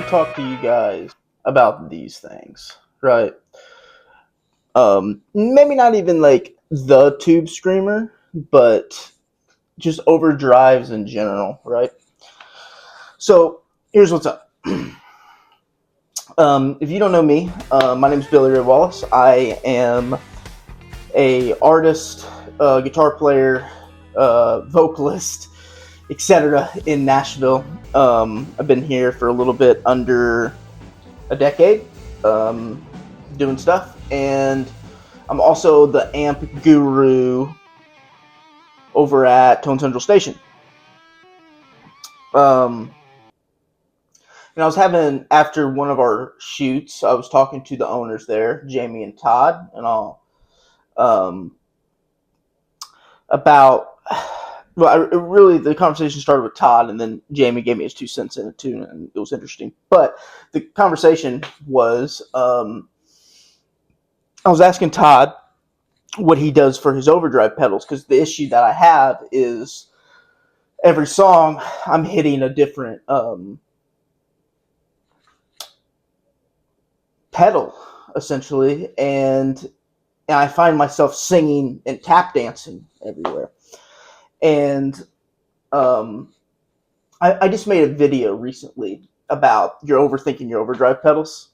talk to you guys about these things, right? Maybe not even like the tube screamer, but just overdrives in general, right? So here's what's up. If you don't know me, my name is Billy Ray Wallace. I am a artist, guitar player, vocalist, etc. in Nashville. I've been here for a little bit under a decade, doing stuff, and I'm also the amp guru over at Tone Central Station. And I was having, after one of our shoots, I was talking to the owners there, Jamie and Todd, and all, about, really, the conversation started with Todd, and then Jamie gave me his 2 cents in it too, and it was interesting. But the conversation was, I was asking Todd what he does for his overdrive pedals, because the issue that I have is every song I'm hitting a different pedal, essentially, and I find myself singing and tap dancing everywhere. And I just made a video recently about you're overthinking your overdrive pedals,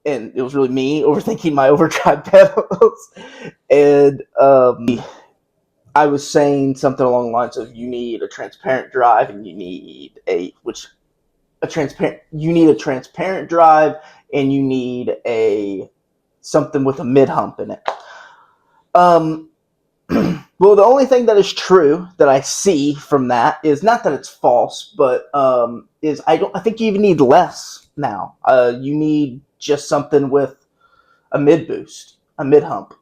and it was really me overthinking my overdrive pedals. And I was saying something along the lines of you need a transparent drive, and you need a transparent drive, and you need a something with a mid hump in it. Well, the only thing that is true that I see from that is not that it's false, but is I think you even need less now. You need just something with a mid boost, a mid hump.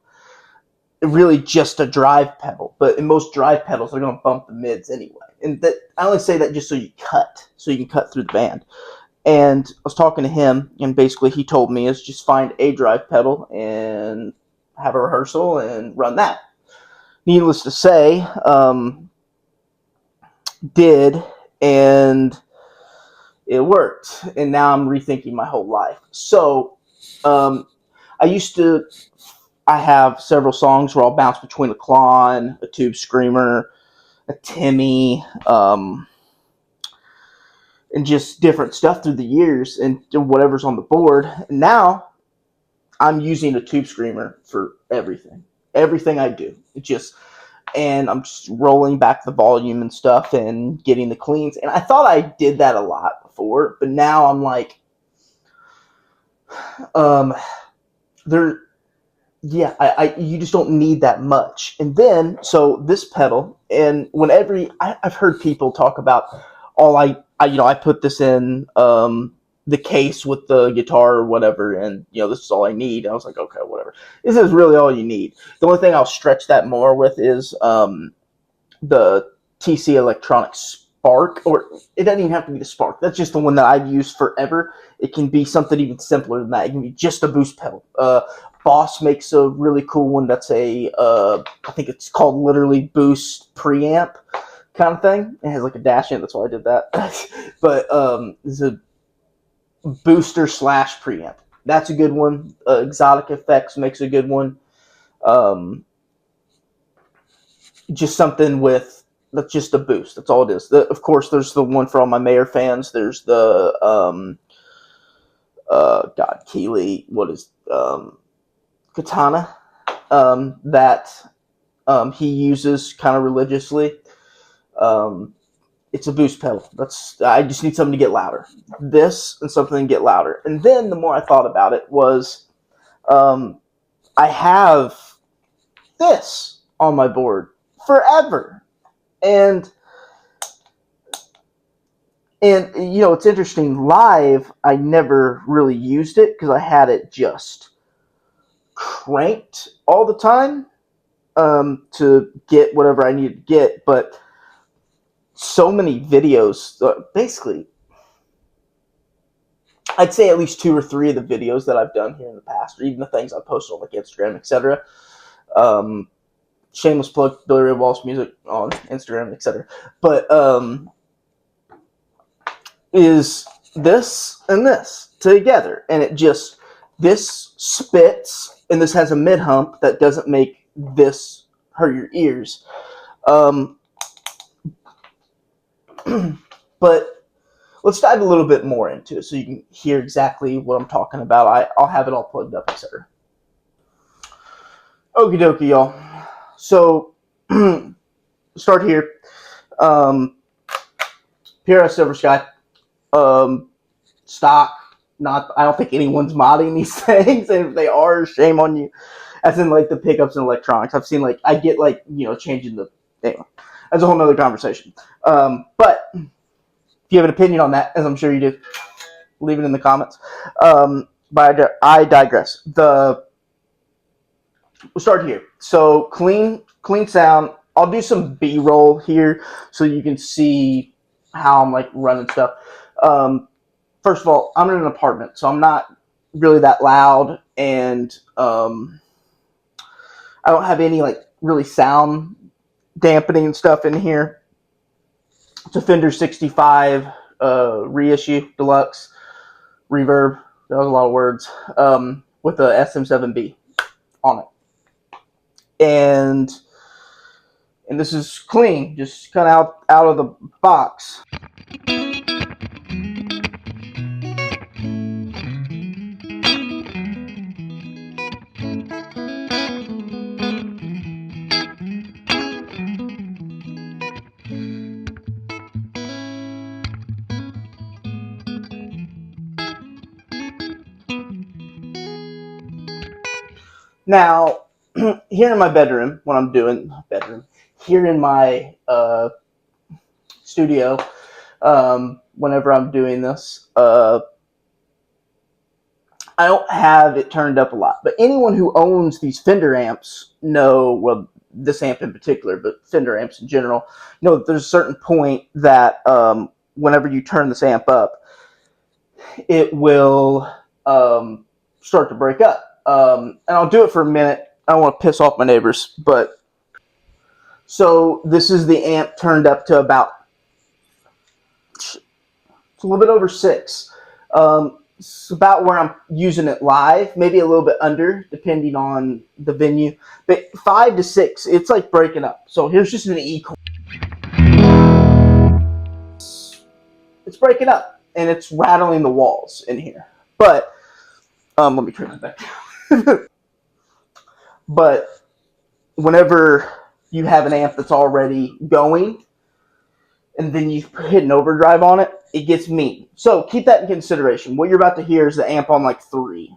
Really, just a drive pedal. But in most drive pedals, they're going to bump the mids anyway. And that I only say that just so you can cut through the band. And I was talking to him, and basically he told me is just find a drive pedal and have a rehearsal and run that. Needless to say, did, and it worked. And now I'm rethinking my whole life. So I have several songs where I'll bounce between a Klon, a Tube Screamer, a Timmy, and just different stuff through the years and whatever's on the board. And now I'm using a Tube Screamer for everything I do. And I'm just rolling back the volume and stuff and getting the cleans. And I thought I did that a lot before, but now I'm like, you just don't need that much. And then, so this pedal, and whenever I've heard people talk about, I put this in the case with the guitar or whatever, and this is all I need. And I was like, okay, whatever. This is really all you need. The only thing I'll stretch that more with is the TC Electronic Spark, or it doesn't even have to be the Spark. That's just the one that I've used forever. It can be something even simpler than that. It can be just a boost pedal. Boss makes a really cool one that's I think it's called literally Boost Preamp kind of thing. It has like a dash in it, that's why I did that. But it's a booster / preamp. That's a good one. Exotic Effects makes a good one. Just something with that's just a boost. That's all it is. Of course, there's the one for all my Mayer fans. There's the Keeley. What is Katana that he uses kind of religiously. It's a boost pedal. I just need something to get louder. This and something to get louder. And then the more I thought about it was, I have this on my board forever, and it's interesting. Live, I never really used it because I had it just cranked all the time to get whatever I needed to get, but so many videos, basically, I'd say at least 2 or 3 of the videos that I've done here in the past, or even the things I posted on like Instagram, etc. Shameless plug, Billy Ray Wallace Music on Instagram, etc. But is this and this together, and it just, this spits, and this has a mid hump that doesn't make this hurt your ears. Um, but let's dive a little bit more into it so you can hear exactly what I'm talking about. I'll have it all plugged up, etc. Okie dokie, y'all. So, start here. PRS Silver Sky. Stock. Not. I don't think anyone's modding these things, and if they are, shame on you. As in, like, the pickups and electronics. I've seen, like, I get, like, changing the. Anyway, that's a whole nother conversation. But if you have an opinion on that, as I'm sure you do, leave it in the comments. But I digress. We'll start here. So clean sound. I'll do some B-roll here so you can see how I'm like running stuff. First of all, I'm in an apartment, so I'm not really that loud, and I don't have any like really sound dampening and stuff in here. It's a Fender 65 reissue deluxe reverb. That was a lot of words. With a SM7B on it. And this is clean, just kind of out of the box. Now, here in my bedroom, when I'm doing here in my studio, whenever I'm doing this, I don't have it turned up a lot. But anyone who owns these Fender amps know, well, this amp in particular, but Fender amps in general, know that there's a certain point that whenever you turn this amp up, it will start to break up. And I'll do it for a minute. I don't want to piss off my neighbors, but so this is the amp turned up to about, it's a little bit over 6. It's about where I'm using it live, maybe a little bit under, depending on the venue. But 5 to 6, it's like breaking up. So here's just an E chord. It's breaking up, and it's rattling the walls in here. But let me turn that back. But whenever you have an amp that's already going, and then you hit an overdrive on it, it gets mean. So keep that in consideration. What you're about to hear is the amp on like 3,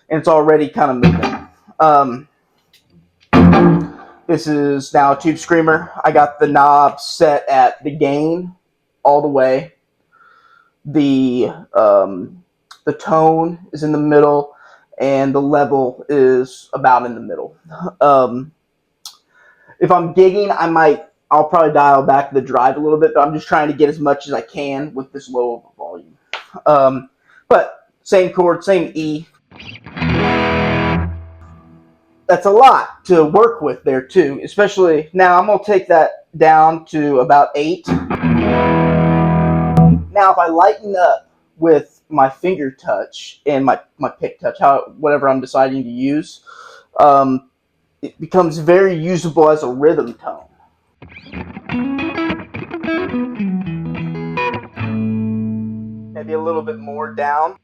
and it's already kind of moving. This is now a Tube Screamer. I got the knob set at the gain all the way. The tone is in the middle, and the level is about in the middle. If I'm gigging, I'll probably dial back the drive a little bit, but I'm just trying to get as much as I can with this low of a volume. But same chord, same E. That's a lot to work with there too, especially now. I'm going to take that down to about 8. Now if I lighten up with my finger touch and my pick touch, whatever I'm deciding to use, it becomes very usable as a rhythm tone. Maybe a little bit more down.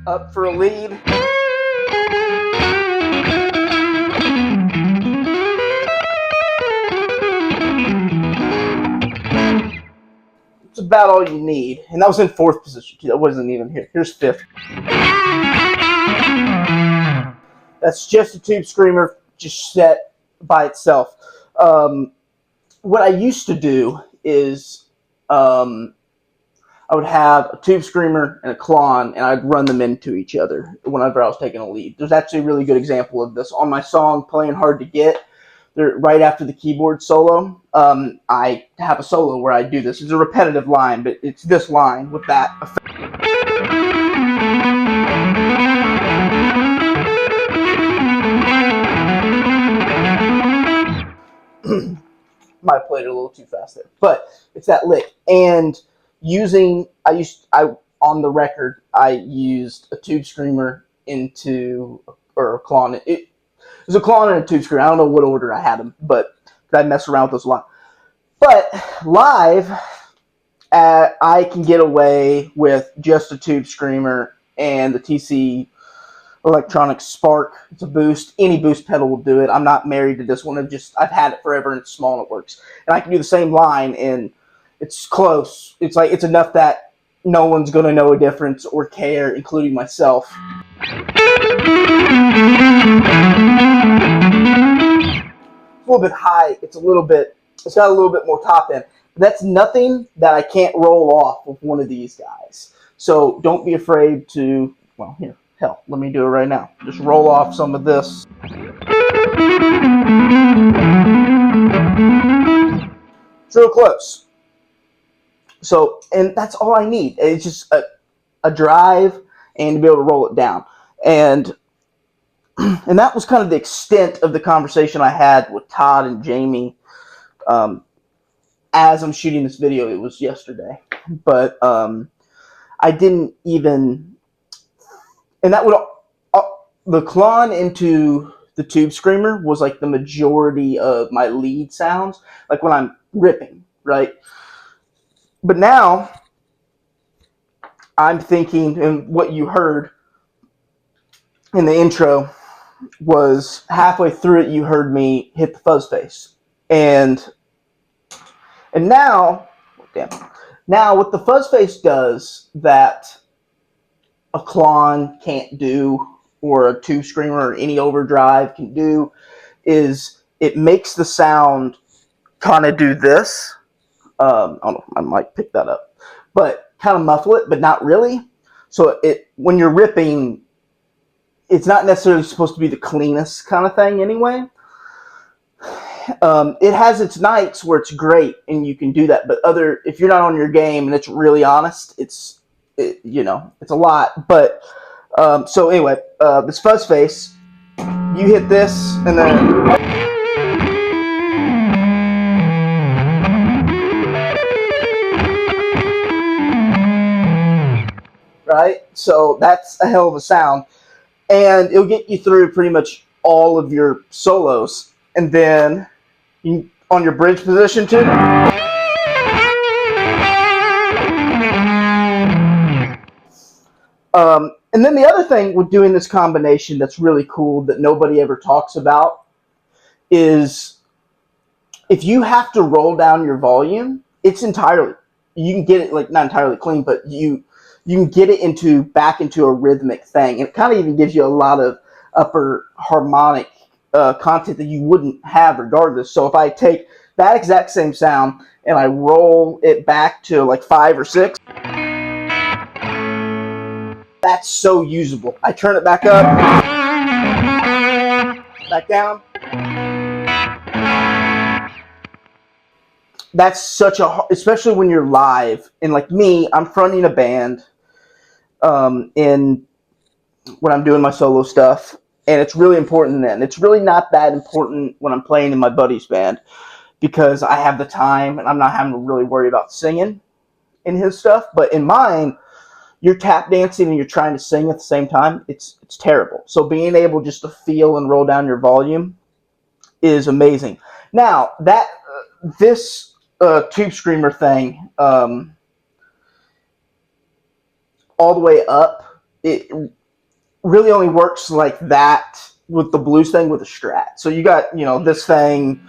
Up for a lead. It's about all you need. And that was in 4th position. That wasn't even here. Here's 5th. That's just a Tube Screamer, just set by itself. What I used to do is I would have a Tube Screamer and a Klon, and I'd run them into each other whenever I was taking a lead. There's actually a really good example of this on my song, Playing Hard to Get. right after the keyboard solo, I have a solo where I do this. It's a repetitive line, but it's this line with that effect. Might have played it a little too fast there, but it's that lick. And on the record, I used a tube screamer or a claw. It was a claw and a tube screamer. I don't know what order I had them, but I mess around with those a lot. But live, I can get away with just a tube screamer and the TC Electronic Spark. It's a boost. Any boost pedal will do it. I'm not married to this one. I've had it forever and it's small and it works. And I can do the same line and it's close. It's enough that no one's going to know a difference or care, including myself. It's a little bit high. It's got a little bit more top end. But that's nothing that I can't roll off with one of these guys. So don't be afraid to, well, here. Hell, let me do it right now. Just roll off some of this. It's real close. So, and that's all I need. It's just a drive and to be able to roll it down. And that was kind of the extent of the conversation I had with Todd and Jamie as I'm shooting this video. It was yesterday. But I didn't even... And that would the clon into the tube screamer was like the majority of my lead sounds, like when I'm ripping, right? But now I'm thinking, and what you heard in the intro was halfway through it, you heard me hit the fuzz face, and now, what the fuzz face does that a clon can't do, or a tube screamer or any overdrive can do, is it makes the sound kind of do this. I don't know, I might pick that up, but kind of muffle it, but not really. So when you're ripping, it's not necessarily supposed to be the cleanest kind of thing anyway. It has its nights where it's great and you can do that, but if you're not on your game and it's really honest, it's a lot. But so anyway, this fuzz face, you hit this and then right, so that's a hell of a sound, and it'll get you through pretty much all of your solos. And then on your bridge position too, and then the other thing with doing this combination that's really cool that nobody ever talks about is if you have to roll down your volume, you can get it, like, not entirely clean, but you can get it back into a rhythmic thing. And it kind of even gives you a lot of upper harmonic content that you wouldn't have regardless. So if I take that exact same sound and I roll it back to like 5 or 6, that's so usable. I turn it back up, back down. That's such especially when you're live. And like me, I'm fronting a band when I'm doing my solo stuff. And it's really important then. It's really not that important when I'm playing in my buddy's band because I have the time and I'm not having to really worry about singing in his stuff. But in mine, you're tap dancing and you're trying to sing at the same time. It's terrible. So being able just to feel and roll down your volume is amazing. Now, this tube screamer thing, all the way up, it really only works like that with the blues thing with a Strat. So you got, this thing.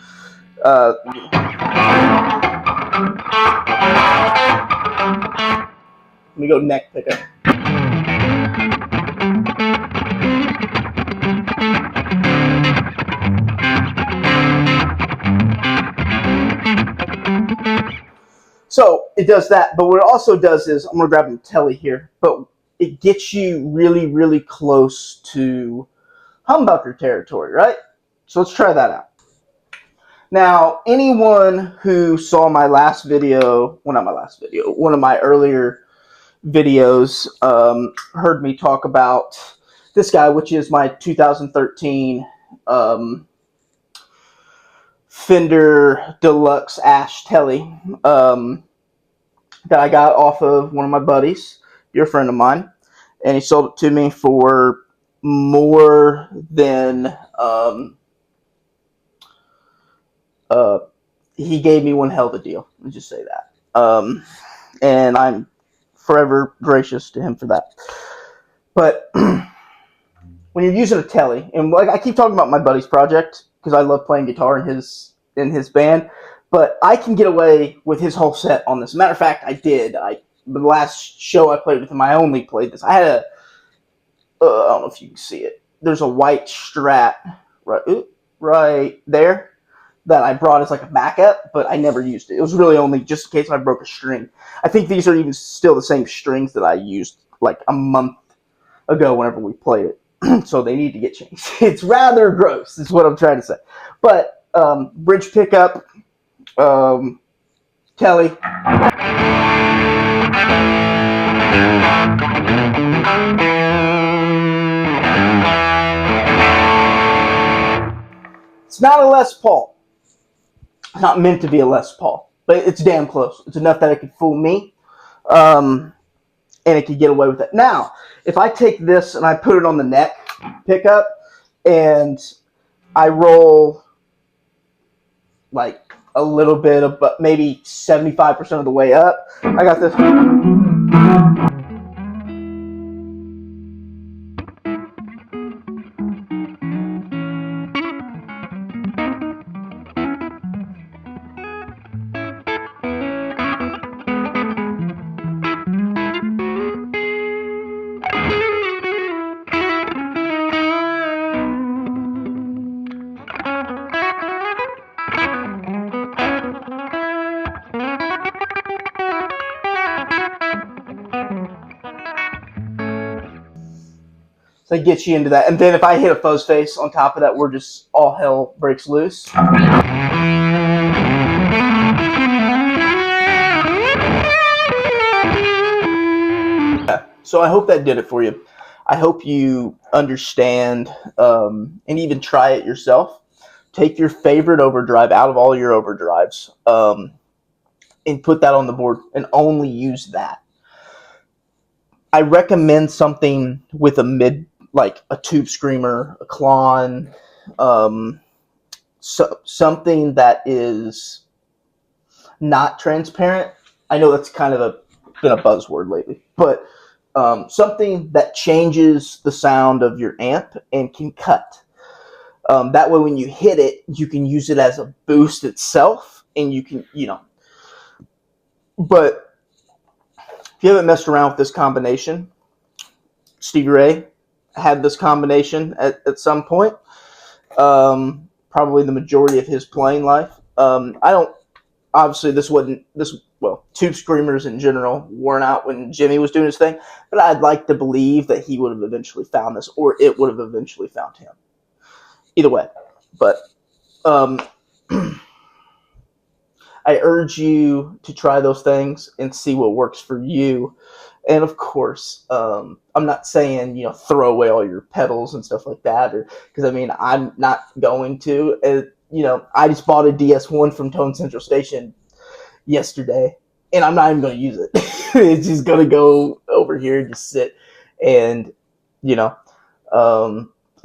Let me go neck pickup. So it does that, but what it also does is, I'm going to grab a telly here, but it gets you really, really close to humbucker territory, right? So let's try that out. Now, anyone who saw my last video, well, not my last video, one of my earlier videos, heard me talk about this guy, which is my 2013 Fender Deluxe Ash Telly that I got off of one of my buddies, dear friend of mine, and he sold it to me for more than he gave me one hell of a deal. Let's just say that. And I'm forever gracious to him for that. But when you're using a telly, and like I keep talking about my buddy's project because I love playing guitar in his band, but I can get away with his whole set on this. Matter of fact, I did. The last show I played with him, I only played this. I had a I don't know if you can see it. There's a white Strat right there that I brought as like a backup, but I never used it. It was really only just in case I broke a string. I think these are even still the same strings that I used like a month ago whenever we played it. So they need to get changed. It's rather gross, is what I'm trying to say. But bridge pickup, telly. It's not a Les Paul. It's not meant to be a Les Paul, but it's damn close. It's enough that it could fool me, and it could get away with it. Now, if I take this and I put it on the neck pickup, and I roll like a little bit of, but maybe 75% of the way up, I got this. So it gets you into that. And then if I hit a fuzz face on top of that, we're just all hell breaks loose. So I hope that did it for you. I hope you understand and even try it yourself. Take your favorite overdrive out of all your overdrives and put that on the board and only use that. I recommend something with a mid, like a Tube Screamer, a Klon, something that is not transparent. I know that's kind of been a buzzword lately, but something that changes the sound of your amp and can cut. That way, when you hit it, you can use it as a boost itself, and you can, But if you haven't messed around with this combination, Stevie Ray had this combination at some point. Probably the majority of his playing life. Obviously Tube Screamers in general weren't out when Jimmy was doing his thing, but I'd like to believe that he would have eventually found this, or it would have eventually found him. Either way, but I urge you to try those things and see what works for you. And of course, I'm not saying, throw away all your pedals and stuff like that, because I'm not going to. I just bought a DS1 from Tone Central Station yesterday, and I'm not even going to use it. It's just going to go over here and just sit, and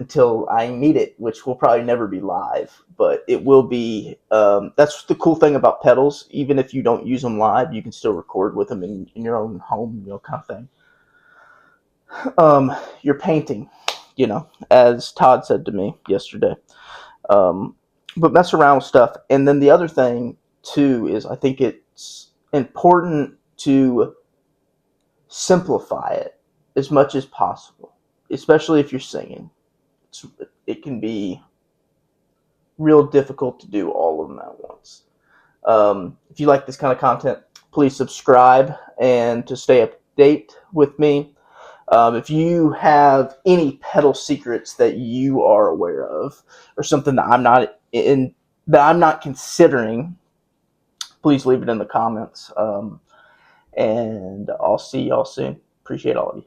until I need it, which will probably never be live, but it will be. That's the cool thing about pedals. Even if you don't use them live, you can still record with them in your own home, kind of thing. You're painting, as Todd said to me yesterday. But mess around with stuff. And then the other thing, too, is I think it's important to simplify it as much as possible, especially if you're singing. It can be real difficult to do all of them at once. If you like this kind of content, please subscribe and to stay up to date with me. If you have any pedal secrets that you are aware of, or something that I'm not that I'm not considering, please leave it in the comments. And I'll see y'all soon. Appreciate all of you.